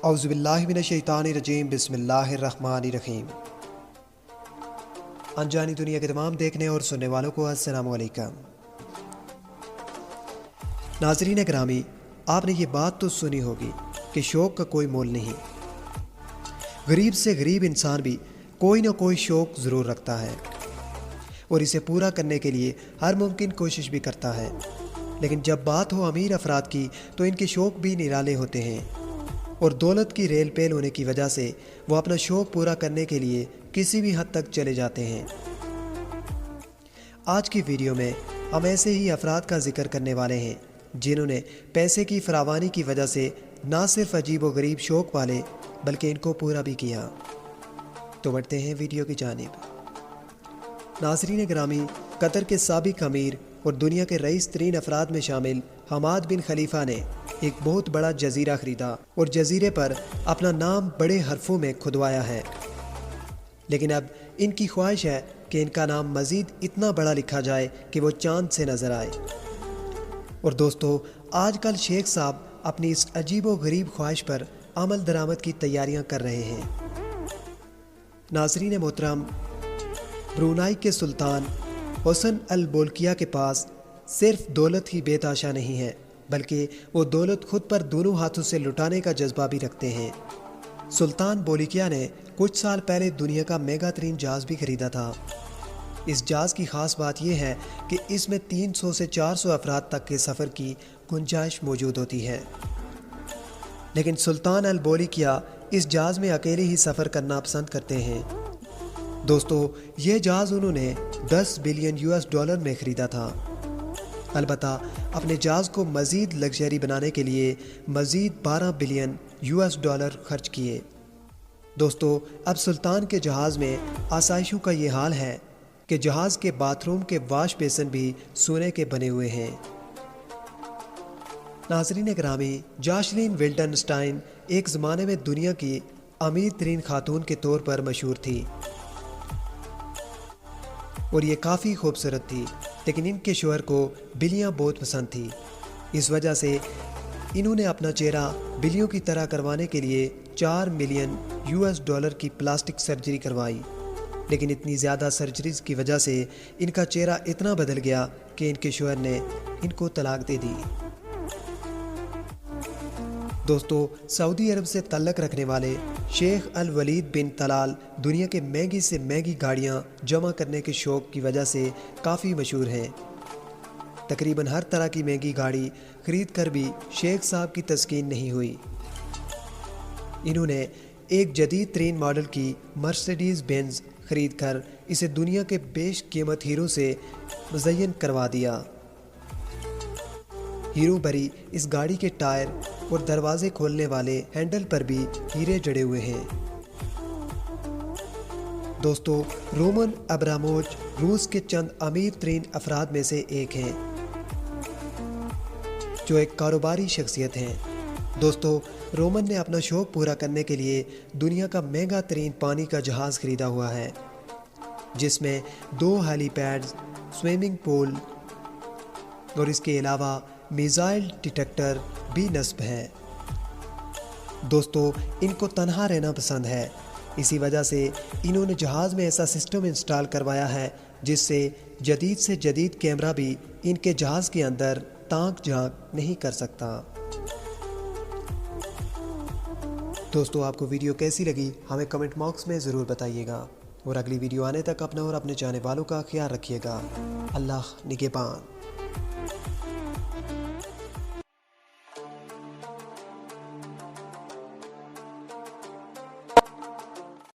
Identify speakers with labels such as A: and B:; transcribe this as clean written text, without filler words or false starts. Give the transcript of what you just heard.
A: اعوذ باللہ من الشیطان الرجیم، بسم اللہ الرحمن الرحیم۔ انجانی دنیا کے تمام دیکھنے اور سننے والوں کو السلام علیکم۔ ناظرین گرامی، آپ نے یہ بات تو سنی ہوگی کہ شوق کا کوئی مول نہیں۔ غریب سے غریب انسان بھی کوئی نہ کوئی شوق ضرور رکھتا ہے اور اسے پورا کرنے کے لیے ہر ممکن کوشش بھی کرتا ہے، لیکن جب بات ہو امیر افراد کی تو ان کے شوق بھی نرالے ہوتے ہیں اور دولت کی ریل پیل ہونے کی وجہ سے وہ اپنا شوق پورا کرنے کے لیے کسی بھی حد تک چلے جاتے ہیں۔ آج کی ویڈیو میں ہم ایسے ہی افراد کا ذکر کرنے والے ہیں جنہوں نے پیسے کی فراوانی کی وجہ سے نہ صرف عجیب و غریب شوق والے بلکہ ان کو پورا بھی کیا۔ تو بڑھتے ہیں ویڈیو کی جانب۔ ناظرین گرامی، قطر کے سابق امیر اور دنیا کے رئیس ترین افراد میں شامل حماد بن خلیفہ نے ایک بہت بڑا جزیرہ خریدا اور جزیرے پر اپنا نام بڑے حرفوں میں کھدوایا ہے، لیکن اب ان کی خواہش ہے کہ ان کا نام مزید اتنا بڑا لکھا جائے کہ وہ چاند سے نظر آئے۔ اور دوستو، آج کل شیخ صاحب اپنی اس عجیب و غریب خواہش پر عمل درآمد کی تیاریاں کر رہے ہیں۔ ناظرین محترم، برونائی کے سلطان حسن البولکیہ کے پاس صرف دولت ہی بے تحاشا نہیں ہے، بلکہ وہ دولت خود پر دونوں ہاتھوں سے لٹانے کا جذبہ بھی رکھتے ہیں۔ سلطان بولکیہ نے کچھ سال پہلے دنیا کا میگا ترین جہاز بھی خریدا تھا۔ اس جہاز کی خاص بات یہ ہے کہ اس میں 300 سے 400 افراد تک کے سفر کی گنجائش موجود ہوتی ہے، لیکن سلطان البولکیہ اس جہاز میں اکیلے ہی سفر کرنا پسند کرتے ہیں۔ دوستو، یہ جہاز انہوں نے 10 بلین $US میں خریدا تھا۔ البتہ اپنے جہاز کو مزید لگژری بنانے کے لیے مزید 12 بلین $US خرچ کیے۔ دوستو، اب سلطان کے جہاز میں آسائشوں کا یہ حال ہے کہ جہاز کے باتھ روم کے واش بیسن بھی سونے کے بنے ہوئے ہیں۔ ناظرین گرامی، جاشلین ولٹن سٹائن ایک زمانے میں دنیا کی امیر ترین خاتون کے طور پر مشہور تھی اور یہ کافی خوبصورت تھی، لیکن ان کے شوہر کو بلیاں بہت پسند تھی۔ اس وجہ سے انہوں نے اپنا چہرہ بلیوں کی طرح کروانے کے لیے 4 ملین $US کی پلاسٹک سرجری کروائی، لیکن اتنی زیادہ سرجریز کی وجہ سے ان کا چہرہ اتنا بدل گیا کہ ان کے شوہر نے ان کو طلاق دے دی۔ دوستو، سعودی عرب سے تعلق رکھنے والے شیخ الولید بن طلال دنیا کے مہنگی سے مہنگی گاڑیاں جمع کرنے کے شوق کی وجہ سے کافی مشہور ہیں۔ تقریباً ہر طرح کی مہنگی گاڑی خرید کر بھی شیخ صاحب کی تسکین نہیں ہوئی۔ انہوں نے ایک جدید ترین ماڈل کی مرسیڈیز بینز خرید کر اسے دنیا کے بیش قیمت ہیرو سے مزین کروا دیا۔ ہیرو بھری اس گاڑی کے ٹائر اور دروازے کھولنے والے ہینڈل پر بھی ہیرے جڑے ہوئے ہیں۔ دوستو، رومن ابرامووچ روس کے چند امیر ترین افراد میں سے ایک ہیں جو ایک کاروباری شخصیت ہیں۔ دوستو، رومن نے اپنا شوق پورا کرنے کے لیے دنیا کا مہنگا ترین پانی کا جہاز خریدا ہوا ہے، جس میں 2 ہیلی پیڈز، سوئمنگ پول اور اس کے علاوہ میزائل ڈیٹیکٹر بھی نصب ہے۔ دوستو، ان کو تنہا رہنا پسند ہے، اسی وجہ سے انہوں نے جہاز میں ایسا سسٹم انسٹال کروایا ہے جس سے جدید سے جدید کیمرہ بھی ان کے جہاز کے اندر تانک جھانک نہیں کر سکتا۔ دوستو، آپ کو ویڈیو کیسی لگی ہمیں کمنٹ باکس میں ضرور بتائیے گا، اور اگلی ویڈیو آنے تک اپنا اور اپنے جانے والوں کا خیال رکھیے گا۔ اللہ نگہبان۔